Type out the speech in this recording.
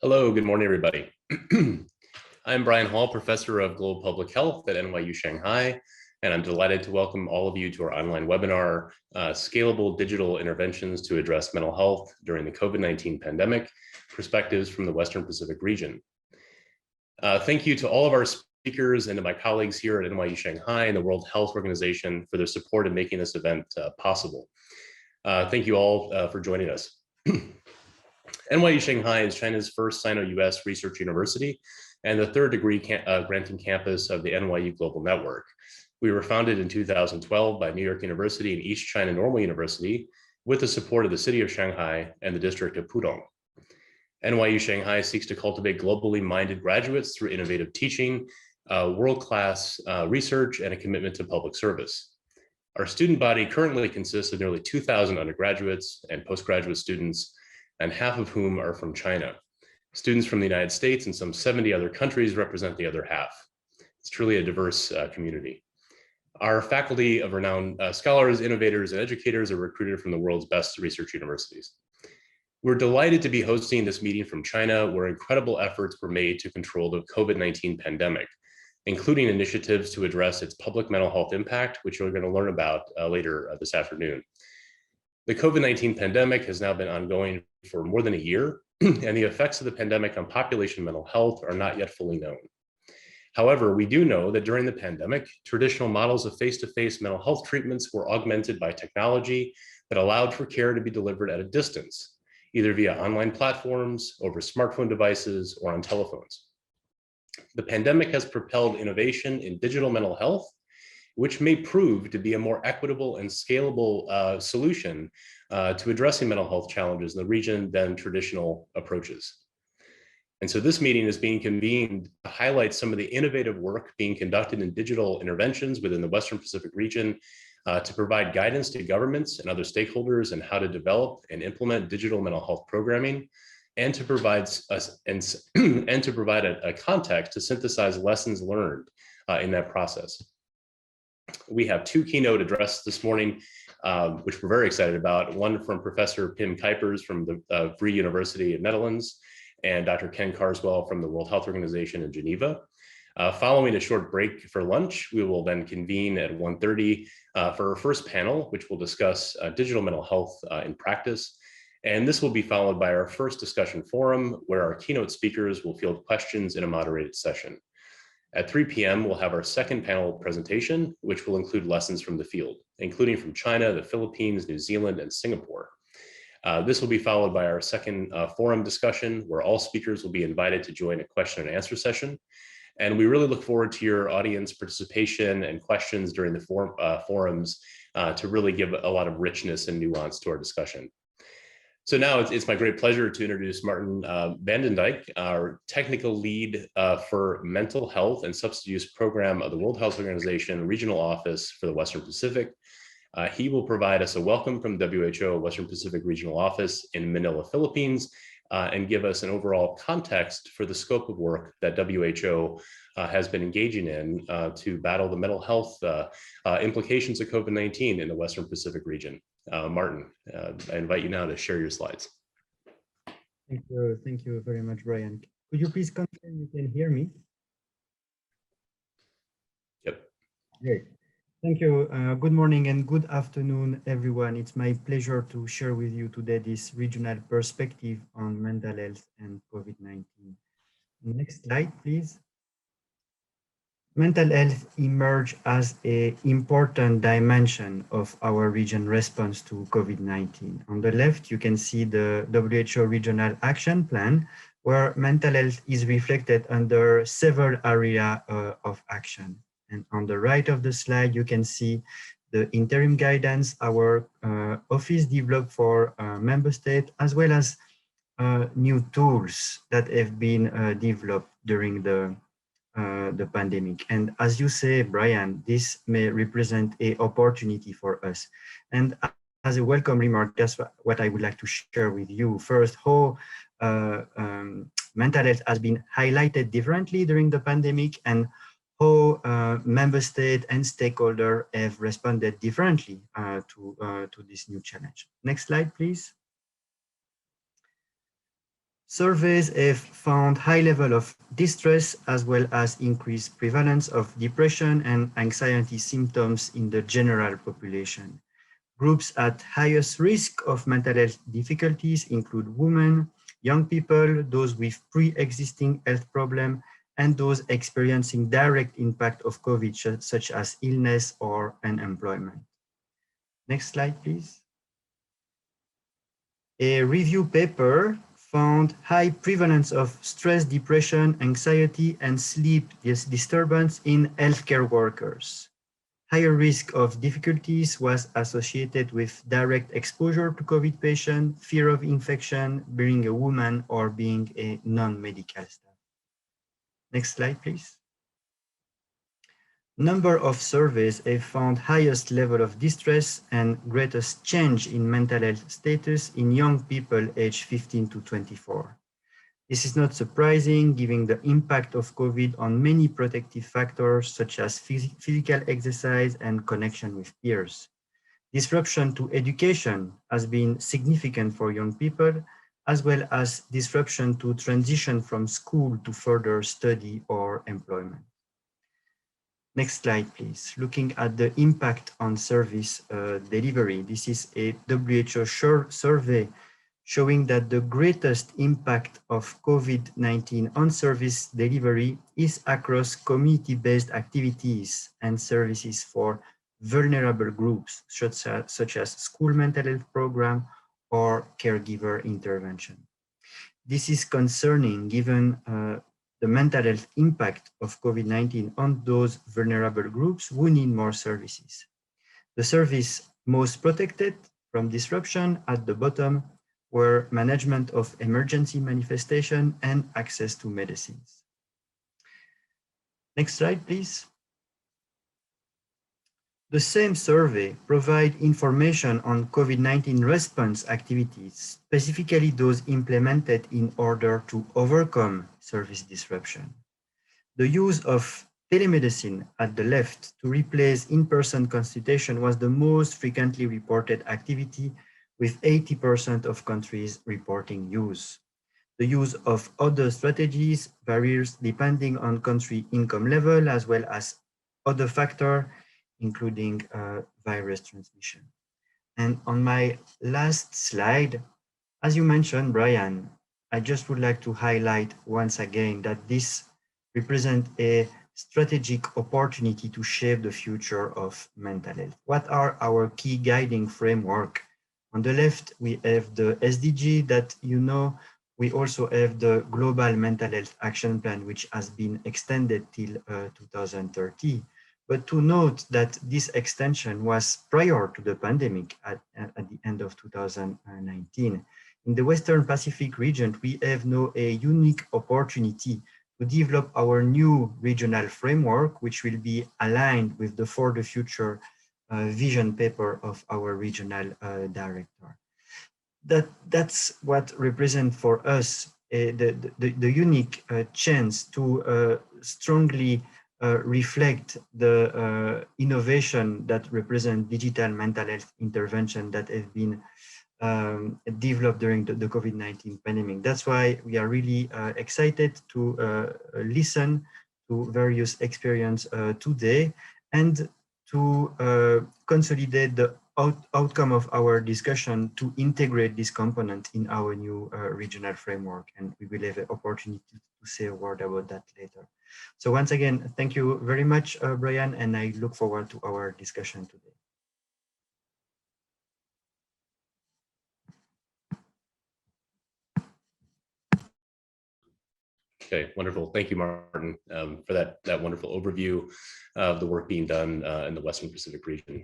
Hello, good morning, everybody. I'm Brian Hall, Professor of Global Public Health at NYU Shanghai, and I'm delighted to welcome all of you to our online webinar, Scalable Digital Interventions to Address Mental Health During the COVID-19 Pandemic, Perspectives from the Western Pacific Region. Thank you to all of our speakers and to my colleagues here at NYU Shanghai and the World Health Organization for their support in making this event possible. Thank you all for joining us. NYU Shanghai is China's first Sino-US research university and the third degree granting campus of the NYU Global Network. We were founded in 2012 by New York University and East China Normal University with the support of the city of Shanghai and the district of Pudong. NYU Shanghai seeks to cultivate globally minded graduates through innovative teaching, world-class research, and a commitment to public service. Our student body currently consists of nearly 2,000 undergraduates and postgraduate students, and half of whom are from China. Students from the United States and some 70 other countries represent the other half. It's truly a diverse community. Our faculty of renowned scholars, innovators, and educators are recruited from the world's best research universities. We're delighted to be hosting this meeting from China, where incredible efforts were made to control the COVID-19 pandemic, including initiatives to address its public mental health impact, which we're going to learn about later this afternoon. The COVID-19 pandemic has now been ongoing for more than a year, and the effects of the pandemic on population mental health are not yet fully known. However, we do know that during the pandemic, traditional models of face-to-face mental health treatments were augmented by technology that allowed for care to be delivered at a distance, either via online platforms, over smartphone devices, or on telephones. The pandemic has propelled innovation in digital mental health, which may prove to be a more equitable and scalable solution to addressing mental health challenges in the region than traditional approaches. And so this meeting is being convened to highlight some of the innovative work being conducted in digital interventions within the Western Pacific region to provide guidance to governments and other stakeholders on how to develop and implement digital mental health programming, and to provide a context to synthesize lessons learned in that process. We have two keynote addresses this morning, which we're very excited about. One from Professor Pim Kuipers from the Vrije University of Netherlands, and Dr. Ken Carswell from the World Health Organization in Geneva. Following a short break for lunch, we will then convene at 1:30 for our first panel, which will discuss digital mental health in practice. And this will be followed by our first discussion forum, where our keynote speakers will field questions in a moderated session. At 3 p.m., we'll have our second panel presentation, which will include lessons from the field, including from China, the Philippines, New Zealand, and Singapore. This will be followed by our second forum discussion, where all speakers will be invited to join a question and answer session. And we really look forward to your audience participation and questions during the forums to really give a lot of richness and nuance to our discussion. So now it's my great pleasure to introduce Martin Vandendyck, our technical lead for mental health and substance use program of the World Health Organization Regional Office for the Western Pacific. He will provide us a welcome from WHO Western Pacific Regional Office in Manila, Philippines, and give us an overall context for the scope of work that WHO has been engaging in to battle the mental health implications of COVID-19 in the Western Pacific region. Martin, I invite you now to share your slides. Thank you very much, Brian. Could you please confirm you can hear me? Yep. Great. Thank you. Good morning and good afternoon, everyone. It's my pleasure to share with you today this regional perspective on mental health and COVID-19. Next slide, please. Mental health emerged as an important dimension of our region response to COVID-19. On the left, you can see the WHO Regional Action Plan, where mental health is reflected under several areas of action. And on the right of the slide, you can see the interim guidance our office developed for member states, as well as new tools that have been developed during the pandemic. And as you say, Brian, this may represent an opportunity for us. And as a welcome remark, that's what I would like to share with you. First, how mental health has been highlighted differently during the pandemic, and how member states and stakeholders have responded differently to this new challenge. Next slide, please. Surveys have found high level of distress as well as increased prevalence of depression and anxiety symptoms in the general population. Groups at highest risk of mental health difficulties include women, young people, those with pre-existing health problems, and those experiencing direct impact of COVID, such as illness or unemployment. Next slide, please. A review paper found high prevalence of stress, depression, anxiety, and sleep disturbance in healthcare workers. Higher risk of difficulties was associated with direct exposure to COVID patient, fear of infection, being a woman, or being a non-medical staff. Next slide, please. Number of surveys have found highest level of distress and greatest change in mental health status in young people aged 15 to 24. This is not surprising given the impact of COVID on many protective factors such as physical exercise and connection with peers. Disruption to education has been significant for young people, as well as disruption to transition from school to further study or employment. Next slide, please. Looking at the impact on service delivery. This is a WHO survey showing that the greatest impact of COVID-19 on service delivery is across community-based activities and services for vulnerable groups, such as school mental health program or caregiver intervention. This is concerning given the mental health impact of COVID-19 on those vulnerable groups who need more services. The service most protected from disruption at the bottom were management of emergency manifestation and access to medicines. Next slide, please. The same survey provides information on COVID-19 response activities, specifically those implemented in order to overcome service disruption. The use of telemedicine at the left to replace in-person consultation was the most frequently reported activity, with 80% of countries reporting use. The use of other strategies varies depending on country income level, as well as other factors, including virus transmission. And on my last slide, as you mentioned, Brian, I just would like to highlight once again that this represents a strategic opportunity to shape the future of mental health. What are our key guiding framework? On the left, we have the SDG that you know. We also have the Global Mental Health Action Plan, which has been extended till 2030. But to note that this extension was prior to the pandemic at the end of 2019. In the Western Pacific region, we have now a unique opportunity to develop our new regional framework, which will be aligned with the For the Future vision paper of our regional director. That's what represents for us the unique chance to strongly reflect the innovation that represent digital mental health intervention that have been developed during the COVID-19 pandemic. That's why we are really excited to listen to various experience today and to consolidate the outcome of our discussion to integrate this component in our new regional framework. And we will have an opportunity to say a word about that later. So once again, thank you very much, Brian, and I look forward to our discussion today. Okay, wonderful. Thank you, Martin, for that wonderful overview of the work being done in the Western Pacific region.